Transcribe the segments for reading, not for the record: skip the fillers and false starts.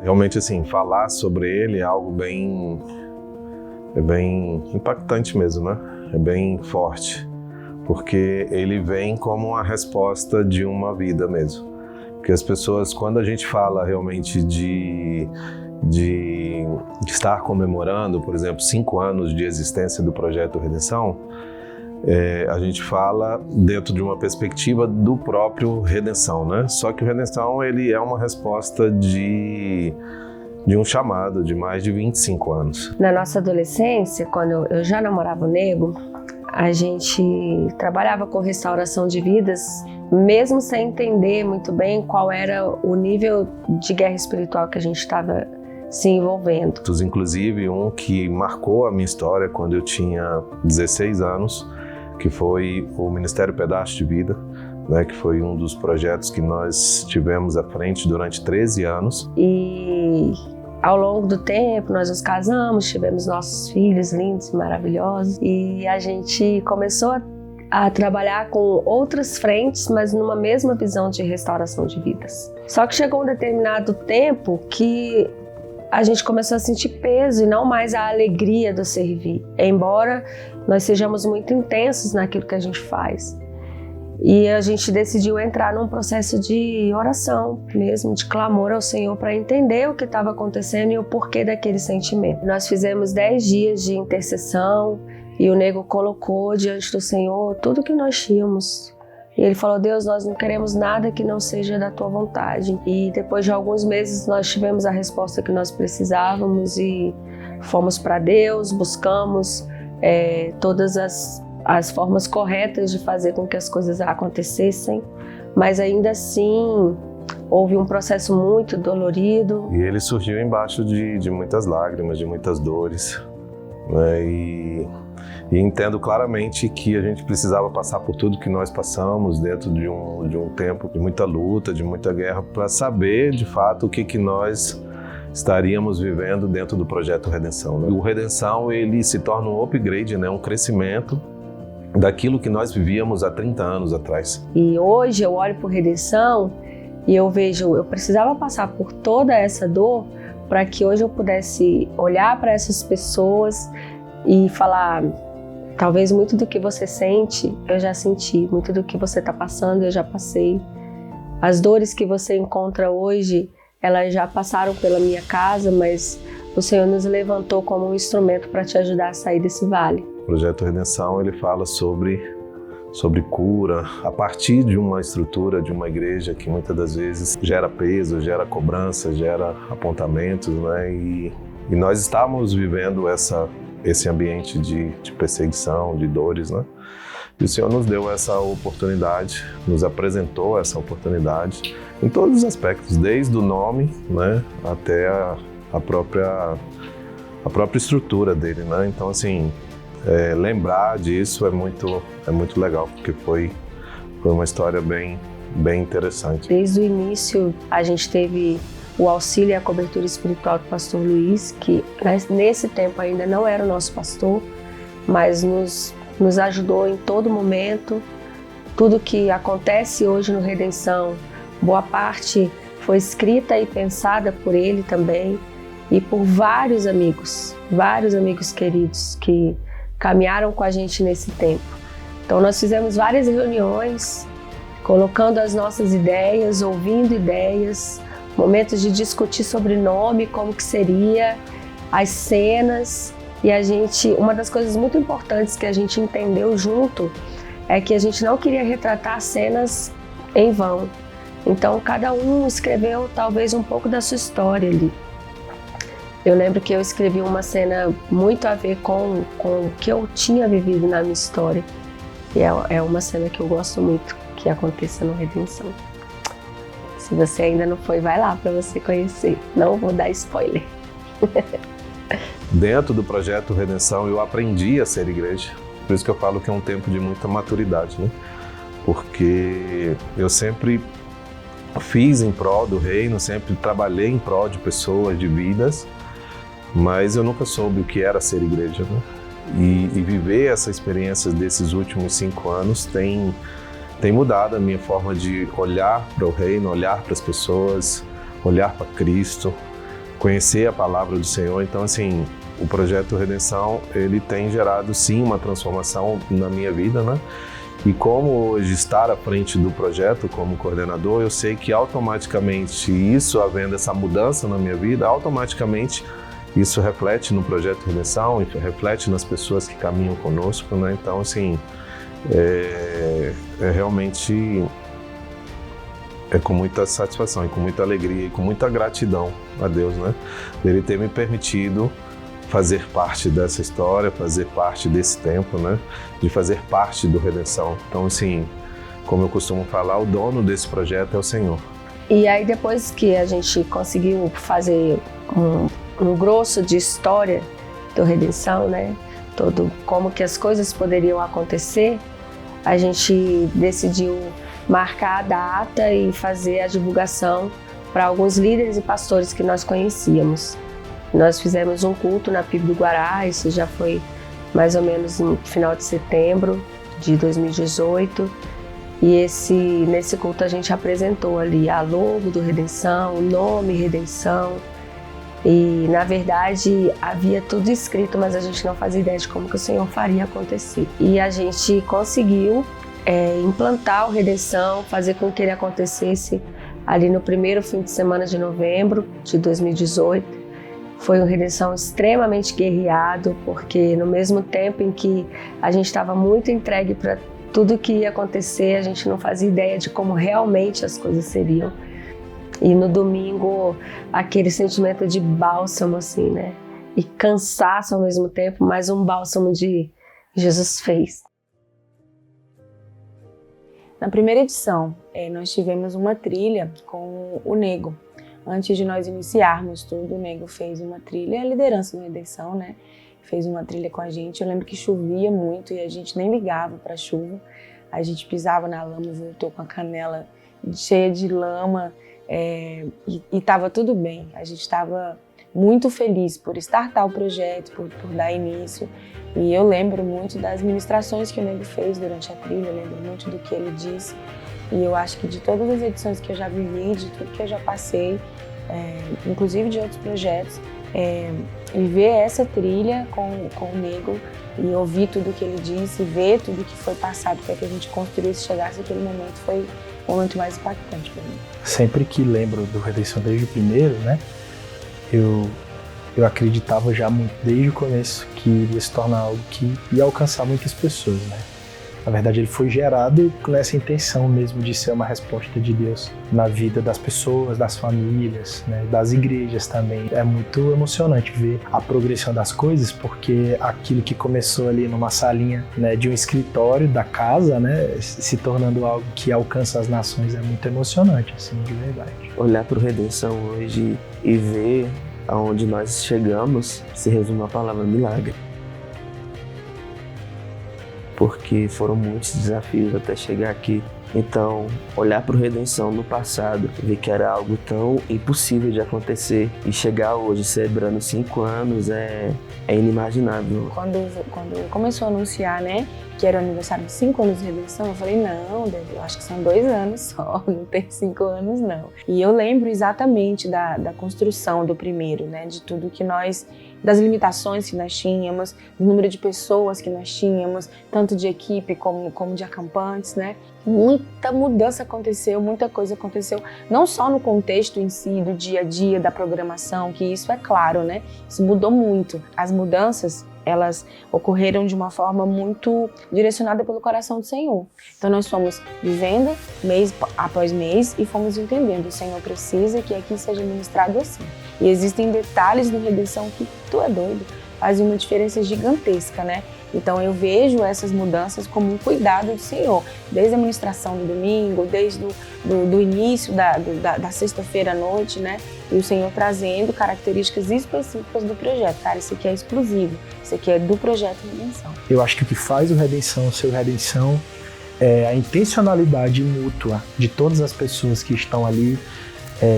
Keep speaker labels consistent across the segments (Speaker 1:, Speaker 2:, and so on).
Speaker 1: Realmente, assim, falar sobre ele é algo bem impactante mesmo, né? É bem forte, porque ele vem como uma resposta de uma vida mesmo. Porque as pessoas, quando a gente fala realmente de estar comemorando, por exemplo, 5 anos de existência do Projeto Redenção, a gente fala dentro de uma perspectiva do próprio Redenção, né? Só que o Redenção, ele é uma resposta de um chamado de mais de 25 anos.
Speaker 2: Na nossa adolescência, quando eu já namorava o Nego, a gente trabalhava com restauração de vidas, mesmo sem entender muito bem qual era o nível de guerra espiritual que a gente estava se envolvendo.
Speaker 1: Inclusive, um que marcou a minha história quando eu tinha 16 anos, que foi o Ministério Pedaço de Vida, né, que foi um dos projetos que nós tivemos à frente durante 13 anos.
Speaker 2: E ao longo do tempo nós nos casamos, tivemos nossos filhos lindos e maravilhosos, e a gente começou a trabalhar com outras frentes, mas numa mesma visão de restauração de vidas. Só que chegou um determinado tempo que a gente começou a sentir peso e não mais a alegria do servir, embora nós sejamos muito intensos naquilo que a gente faz. E a gente decidiu entrar num processo de oração mesmo, de clamor ao Senhor para entender o que estava acontecendo e o porquê daquele sentimento. Nós fizemos 10 dias de intercessão e o Nego colocou diante do Senhor tudo que nós tínhamos. E ele falou: Deus, nós não queremos nada que não seja da tua vontade. E depois de alguns meses nós tivemos a resposta que nós precisávamos e fomos para Deus, buscamos todas as formas corretas de fazer com que as coisas acontecessem, mas ainda assim houve um processo muito dolorido.
Speaker 1: E ele surgiu embaixo de muitas lágrimas, de muitas dores, né? E entendo claramente que a gente precisava passar por tudo que nós passamos dentro de um tempo de muita luta, de muita guerra, para saber de fato o que nós estaríamos vivendo dentro do Projeto Redenção, né? O Redenção, ele se torna um upgrade, né? Um crescimento daquilo que nós vivíamos há 30 anos atrás.
Speaker 2: E hoje eu olho para o Redenção e eu vejo, eu precisava passar por toda essa dor para que hoje eu pudesse olhar para essas pessoas e falar: talvez muito do que você sente, eu já senti. Muito do que você está passando, eu já passei. As dores que você encontra hoje, elas já passaram pela minha casa, mas o Senhor nos levantou como um instrumento para te ajudar a sair desse vale.
Speaker 1: O Projeto Redenção, ele fala sobre cura, a partir de uma estrutura, de uma igreja que muitas das vezes gera peso, gera cobrança, gera apontamentos, né? E nós estávamos vivendo esse ambiente de perseguição, de dores, né? E o Senhor nos deu essa oportunidade, nos apresentou essa oportunidade em todos os aspectos, desde o nome, né, até a própria estrutura dele, né? Então, assim, lembrar disso é muito legal, porque foi uma história bem interessante.
Speaker 2: Desde o início, a gente teve o auxílio e a cobertura espiritual do pastor Luiz, que nesse tempo ainda não era o nosso pastor, mas nos ajudou em todo momento. Tudo que acontece hoje no Redenção, boa parte foi escrita e pensada por ele também e por vários amigos queridos que caminharam com a gente nesse tempo. Então nós fizemos várias reuniões, colocando as nossas ideias, ouvindo ideias, momentos de discutir sobre nome, como que seria, as cenas. E uma das coisas muito importantes que a gente entendeu junto é que a gente não queria retratar cenas em vão. Então cada um escreveu talvez um pouco da sua história ali. Eu lembro que eu escrevi uma cena muito a ver com o que eu tinha vivido na minha história. E é uma cena que eu gosto muito que aconteça no Redenção. Se você ainda não foi, vai lá para você conhecer. Não vou dar spoiler.
Speaker 1: Dentro do Projeto Redenção, eu aprendi a ser igreja. Por isso que eu falo que é um tempo de muita maturidade, né? Porque eu sempre fiz em prol do reino, sempre trabalhei em prol de pessoas, de vidas, mas eu nunca soube o que era ser igreja, né? E viver essa experiência desses últimos 5 anos tem mudado a minha forma de olhar para o reino, olhar para as pessoas, olhar para Cristo, conhecer a palavra do Senhor. Então, assim, o projeto Redenção, ele tem gerado, sim, uma transformação na minha vida, né? E como hoje estar à frente do projeto como coordenador, eu sei que automaticamente isso, havendo essa mudança na minha vida, automaticamente isso reflete no projeto Redenção, reflete nas pessoas que caminham conosco, né? Então, assim, realmente com muita satisfação, e com muita alegria, e com muita gratidão a Deus, né? Dele ter me permitido fazer parte dessa história, fazer parte desse tempo, né? De fazer parte do Redenção. Então, assim, como eu costumo falar, o dono desse projeto é o Senhor.
Speaker 2: E aí, depois que a gente conseguiu fazer um grosso de história do Redenção, né? Todo como que as coisas poderiam acontecer, a gente decidiu marcar a data e fazer a divulgação para alguns líderes e pastores que nós conhecíamos. Nós fizemos um culto na PIB do Guará, isso já foi mais ou menos no final de setembro de 2018. E nesse culto a gente apresentou ali a logo do Redenção, o nome Redenção. E, na verdade, havia tudo escrito, mas a gente não fazia ideia de como que o Senhor faria acontecer. E a gente conseguiu implantar o Redenção, fazer com que ele acontecesse ali no primeiro fim de semana de novembro de 2018. Foi um Redenção extremamente guerreado, porque no mesmo tempo em que a gente estava muito entregue para tudo que ia acontecer, a gente não fazia ideia de como realmente as coisas seriam. E no domingo, aquele sentimento de bálsamo, assim, né? E cansaço ao mesmo tempo, mas um bálsamo de Jesus fez.
Speaker 3: Na primeira edição, nós tivemos uma trilha com o Nego. Antes de nós iniciarmos tudo, o Nego fez uma trilha, a liderança do Redenção, né? Fez uma trilha com a gente. Eu lembro que chovia muito e a gente nem ligava para a chuva. A gente pisava na lama, voltou com a canela cheia de lama e estava tudo bem. A gente estava muito feliz por startar o projeto, por dar início. E eu lembro muito das ministrações que o Nego fez durante a trilha, eu lembro muito do que ele disse. E eu acho que de todas as edições que eu já vivi, de tudo que eu já passei, inclusive de outros projetos, viver essa trilha com o Nego e ouvir tudo que ele disse, ver tudo que foi passado para que a gente construísse, chegasse aquele momento, foi o momento mais impactante para mim.
Speaker 4: Sempre que lembro do Redenção desde o primeiro, né, eu acreditava já muito desde o começo que iria se tornar algo que ia alcançar muitas pessoas, né. Na verdade, ele foi gerado com essa intenção mesmo de ser uma resposta de Deus na vida das pessoas, das famílias, né, das igrejas também. É muito emocionante ver a progressão das coisas, porque aquilo que começou ali numa salinha, né, de um escritório da casa, né, se tornando algo que alcança as nações, é muito emocionante, assim, de verdade.
Speaker 5: Olhar para o Redenção hoje e ver aonde nós chegamos se resume à palavra milagre. Porque foram muitos desafios até chegar aqui. Então, olhar para o Redenção no passado, ver que era algo tão impossível de acontecer e chegar hoje, celebrando 5 anos, é inimaginável.
Speaker 3: Quando começou a anunciar, né, que era o aniversário de 5 anos de Redenção, eu falei, não, eu acho que são 2 anos só, não tem 5 anos não. E eu lembro exatamente da construção do primeiro, né, de tudo que nós, das limitações que nós tínhamos, do número de pessoas que nós tínhamos, tanto de equipe como de acampantes, né? Muita mudança aconteceu, muita coisa aconteceu, não só no contexto em si, do dia a dia, da programação, que isso é claro, né? Isso mudou muito. As mudanças, elas ocorreram de uma forma muito direcionada pelo coração do Senhor. Então nós fomos vivendo mês após mês e fomos entendendo, o Senhor precisa que aqui seja ministrado assim. E existem detalhes no Redenção que, tu é doido, fazem uma diferença gigantesca, né? Então eu vejo essas mudanças como um cuidado do Senhor, desde a ministração do domingo, desde do início da sexta-feira à noite, né? E o Senhor trazendo características específicas do projeto. Cara, isso aqui é exclusivo, isso aqui é do projeto Redenção.
Speaker 4: Eu acho que o que faz o Redenção ser o Redenção é a intencionalidade mútua de todas as pessoas que estão ali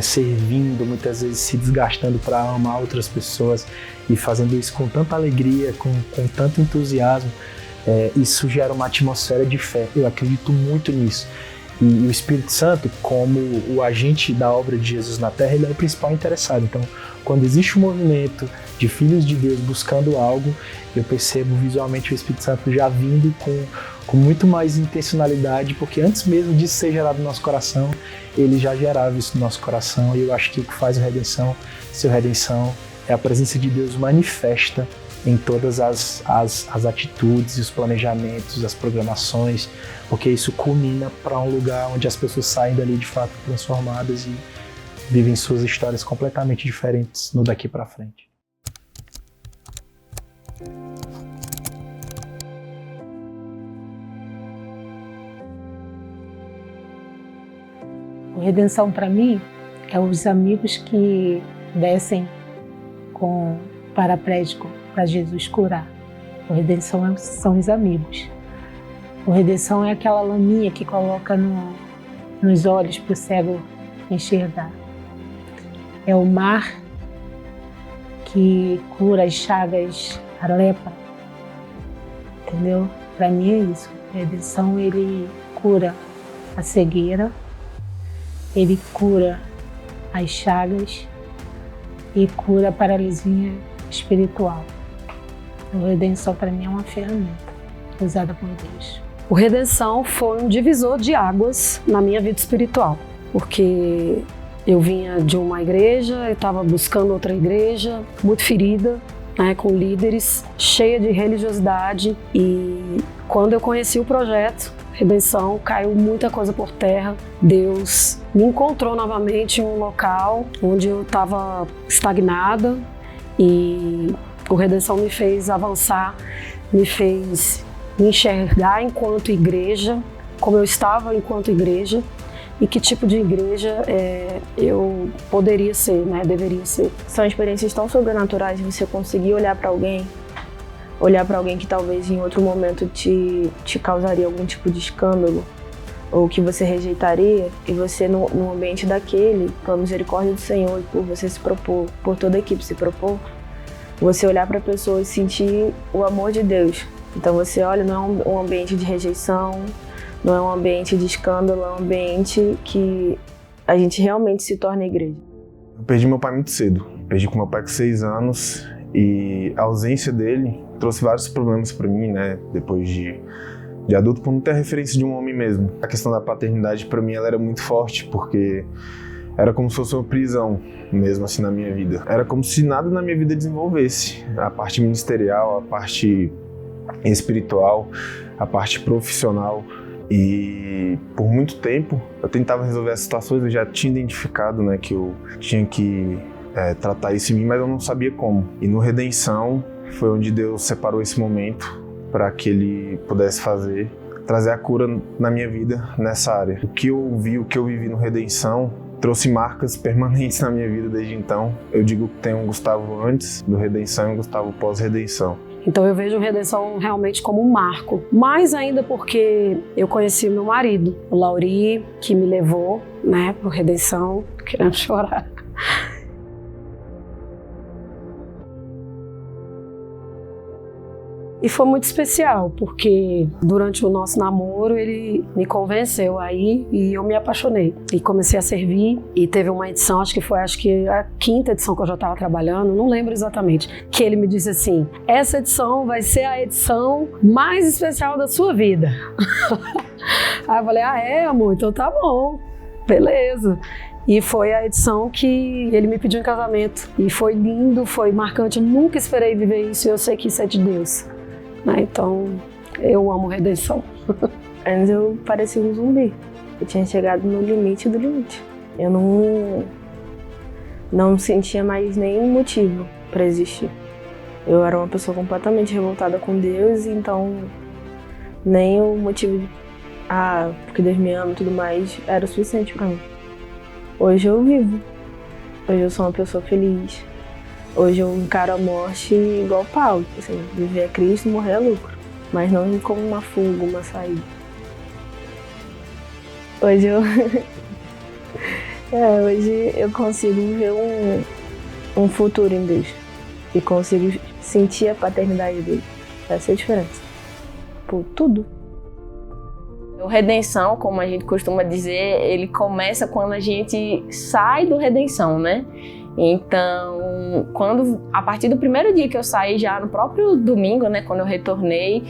Speaker 4: servindo, muitas vezes se desgastando para amar outras pessoas e fazendo isso com tanta alegria, com tanto entusiasmo. Isso gera uma atmosfera de fé. Eu acredito muito nisso. E o Espírito Santo, como o agente da obra de Jesus na Terra, ele é o principal interessado. Então, quando existe um movimento de filhos de Deus buscando algo, eu percebo visualmente o Espírito Santo já vindo com muito mais intencionalidade, porque antes mesmo disso ser gerado no nosso coração, ele já gerava isso no nosso coração. E eu acho que o que faz a redenção ser redenção é a presença de Deus manifesta em todas as atitudes, os planejamentos, as programações, porque isso culmina para um lugar onde as pessoas saem dali de fato transformadas e vivem suas histórias completamente diferentes no daqui para frente.
Speaker 6: Redenção para mim é os amigos que descem com paraplégico para Jesus curar. O redenção são os amigos. O redenção é aquela laminha que coloca nos olhos para o cego enxergar. É o mar que cura as chagas, a lepra. Entendeu? Para mim é isso. A redenção, ele cura a cegueira, ele cura as chagas e cura a paralisia espiritual. A redenção para mim é uma ferramenta usada por Deus.
Speaker 2: O Redenção foi um divisor de águas na minha vida espiritual, porque eu vinha de uma igreja, eu estava buscando outra igreja, muito ferida, né, com líderes, cheia de religiosidade, e quando eu conheci o projeto Redenção, caiu muita coisa por terra. Deus me encontrou novamente em um local onde eu estava estagnada, e o Redenção me fez avançar, me fez me enxergar enquanto igreja, como eu estava enquanto igreja e que tipo de igreja eu poderia ser, né, deveria ser.
Speaker 3: São experiências tão sobrenaturais de você conseguir olhar para alguém que talvez em outro momento te causaria algum tipo de escândalo ou que você rejeitaria, e você no ambiente daquele, pela misericórdia do Senhor e por você se propor, por toda a equipe se propor, você olhar para a pessoa e sentir o amor de Deus. Então você olha, não é um ambiente de rejeição, não é um ambiente de escândalo, é um ambiente que a gente realmente se torna igreja.
Speaker 7: Eu perdi meu pai muito cedo, perdi com meu pai com 6 anos, e a ausência dele trouxe vários problemas para mim, né, depois de adulto, por não ter a referência de um homem mesmo. A questão da paternidade para mim ela era muito forte, porque era como se fosse uma prisão mesmo assim na minha vida. Era como se nada na minha vida desenvolvesse. A parte ministerial, a parte espiritual, a parte profissional. E por muito tempo eu tentava resolver as situações, eu já tinha identificado, né, que eu tinha que tratar isso em mim, mas eu não sabia como. E no Redenção foi onde Deus separou esse momento para que Ele pudesse trazer a cura na minha vida nessa área. O que eu vi, o que eu vivi no Redenção trouxe marcas permanentes na minha vida desde então. Eu digo que tem um Gustavo antes do Redenção e um Gustavo pós-Redenção.
Speaker 2: Então eu vejo Redenção realmente como um marco. Mais ainda porque eu conheci o meu marido, o Lauri, que me levou, né, pro Redenção, querendo chorar. E foi muito especial, porque durante o nosso namoro ele me convenceu aí e eu me apaixonei. E comecei a servir, e teve uma edição, acho que a 5ª edição que eu já estava trabalhando, não lembro exatamente, que ele me disse assim: essa edição vai ser a edição mais especial da sua vida. Aí eu falei: ah é, amor? Então tá bom, beleza. E foi a edição que ele me pediu em casamento. E foi lindo, foi marcante, eu nunca esperei viver isso, e eu sei que isso é de Deus. Então, eu amo Redenção.
Speaker 3: Antes eu parecia um zumbi. Eu tinha chegado no limite do limite. Eu não sentia mais nenhum motivo para existir. Eu era uma pessoa completamente revoltada com Deus, então nem o motivo de porque Deus me ama e tudo mais era o suficiente para mim. Hoje eu vivo. Hoje eu sou uma pessoa feliz. Hoje eu encaro a morte igual Paulo, assim, viver é Cristo, morrer é lucro, mas não como uma fuga, uma saída. Hoje eu consigo ver um futuro em Deus e consigo sentir a paternidade dele. Essa é a diferença. Por tudo. O redenção, como a gente costuma dizer, ele começa quando a gente sai do redenção, né? Então, a partir do primeiro dia que eu saí, já no próprio domingo, né, quando eu retornei,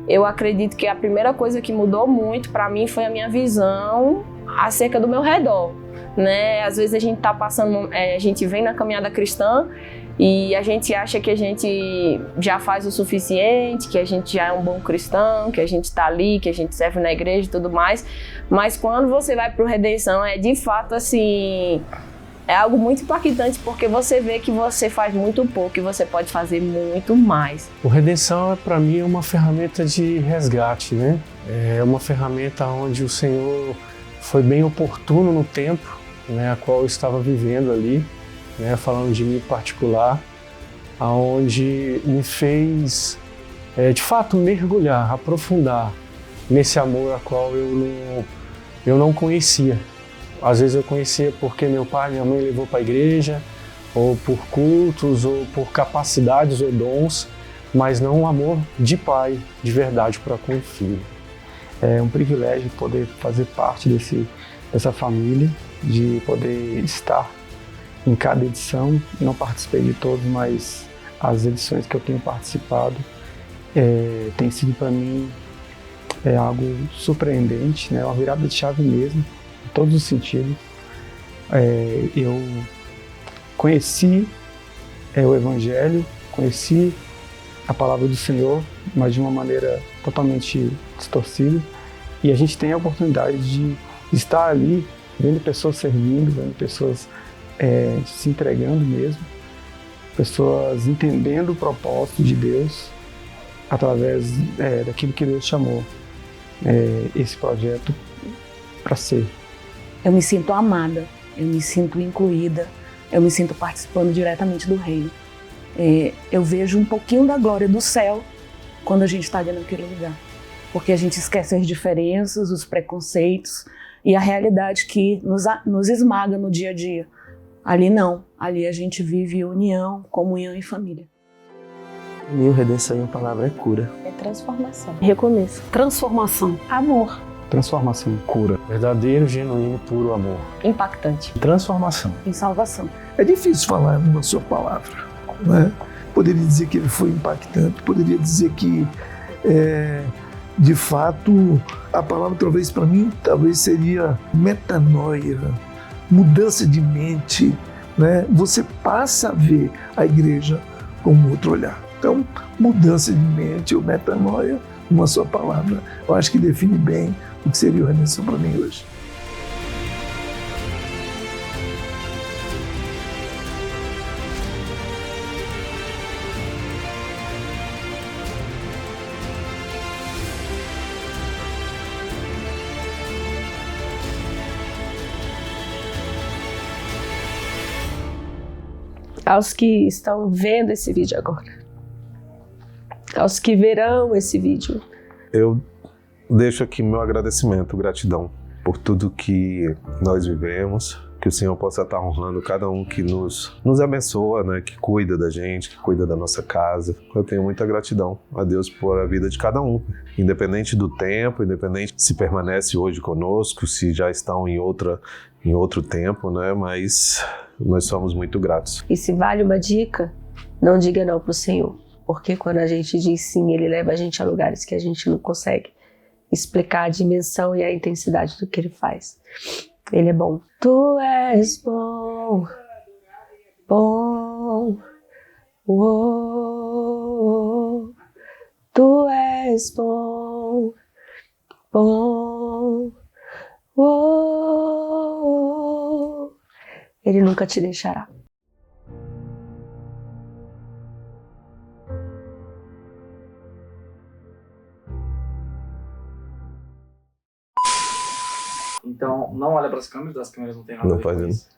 Speaker 3: eu acredito que a primeira coisa que mudou muito para mim foi a minha visão acerca do meu redor, né? Às vezes a gente tá passando, a gente vem na caminhada cristã e a gente acha que a gente já faz o suficiente, que a gente já é um bom cristão, que a gente tá ali, que a gente serve na igreja e tudo mais, mas quando você vai pro redenção, é de fato assim, é algo muito impactante, porque você vê que você faz muito pouco e você pode fazer muito mais.
Speaker 8: O Redenção, para mim, é uma ferramenta de resgate, né? É uma ferramenta onde o Senhor foi bem oportuno no tempo, né, a qual eu estava vivendo ali, né, falando de mim em particular, aonde me fez, de fato, mergulhar, aprofundar nesse amor a qual eu não conhecia. Às vezes eu conhecia porque meu pai e minha mãe levou para a igreja, ou por cultos, ou por capacidades ou dons, mas não um amor de pai, de verdade, para com o filho. É um privilégio poder fazer parte dessa família, de poder estar em cada edição. Não participei de todos, mas as edições que eu tenho participado tem sido para mim algo surpreendente, né? Uma virada de chave mesmo, em todos os sentidos. Eu conheci o Evangelho, conheci a palavra do Senhor, mas de uma maneira totalmente distorcida. E a gente tem a oportunidade de estar ali, vendo pessoas servindo, vendo pessoas se entregando mesmo, pessoas entendendo o propósito de Deus através daquilo que Deus chamou esse projeto para ser.
Speaker 9: Eu me sinto amada, eu me sinto incluída, eu me sinto participando diretamente do reino. Eu vejo um pouquinho da glória do céu quando a gente está ali naquele lugar. Porque a gente esquece as diferenças, os preconceitos e a realidade que nos esmaga no dia a dia. Ali não, ali a gente vive união, comunhão e família.
Speaker 5: Para mim, redenção em uma palavra é cura.
Speaker 3: É transformação.
Speaker 2: Recomeço.
Speaker 6: Transformação. Amor.
Speaker 4: Transformação.
Speaker 7: Cura.
Speaker 8: Verdadeiro, genuíno, puro amor.
Speaker 3: Impactante.
Speaker 4: Transformação.
Speaker 9: Em salvação.
Speaker 10: É difícil falar numa só palavra, né? Poderia dizer que ele foi impactante, poderia dizer que, de fato, a palavra talvez para mim, talvez seria metanoia, mudança de mente, né? Você passa a ver a igreja com outro olhar. Então, mudança de mente ou metanoia, uma só palavra, eu acho que define bem o que seria o Redenção para mim hoje.
Speaker 2: Aos que estão vendo esse vídeo agora, aos que verão esse vídeo,
Speaker 1: Eu deixo aqui meu agradecimento, gratidão por tudo que nós vivemos, que o Senhor possa estar honrando cada um que nos abençoa, né, que cuida da gente, que cuida da nossa casa. Eu tenho muita gratidão a Deus por a vida de cada um, independente do tempo, independente se permanece hoje conosco, se já estão em outro tempo, né, mas nós somos muito gratos.
Speaker 2: e se vale uma dica, não diga não pro Senhor, porque quando a gente diz sim, Ele leva a gente a lugares que a gente não consegue explicar a dimensão e a intensidade do que Ele faz. Ele é bom. Tu és bom, bom, oh, tu és bom, bom, oh, Ele nunca te deixará.
Speaker 11: Então, não olha para as câmeras não tem nada
Speaker 1: Não
Speaker 11: a ver com
Speaker 1: faz,
Speaker 11: isso.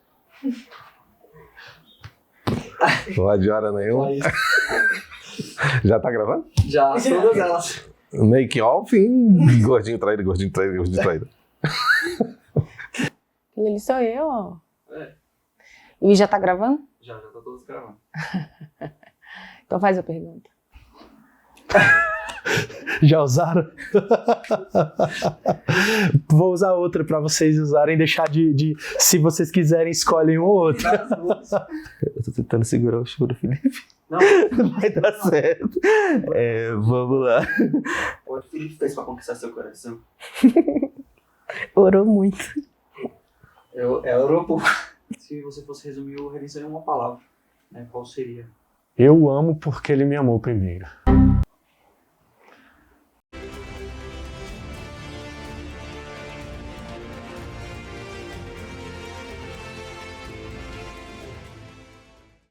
Speaker 1: Não vai de hora nenhuma. Já tá gravando?
Speaker 11: Já, todas elas.
Speaker 1: Make off, hein? Gordinho traído, gordinho traído, gordinho traído.
Speaker 3: Ele sou eu. E já tá gravando?
Speaker 11: Já tá todas gravando.
Speaker 3: Então faz a pergunta.
Speaker 4: Já usaram? Vou usar outra para vocês usarem, deixar de. Se vocês quiserem, escolhem um ou outro.
Speaker 5: Eu tô tentando segurar o choro, Felipe.
Speaker 11: Não.
Speaker 5: Vai dar certo. Vamos lá.
Speaker 11: O que o Felipe fez pra conquistar seu coração?
Speaker 3: Orou muito.
Speaker 11: Orou pouco. Se você fosse resumir o redenção em uma palavra, né, qual seria?
Speaker 8: Eu amo porque ele me amou primeiro.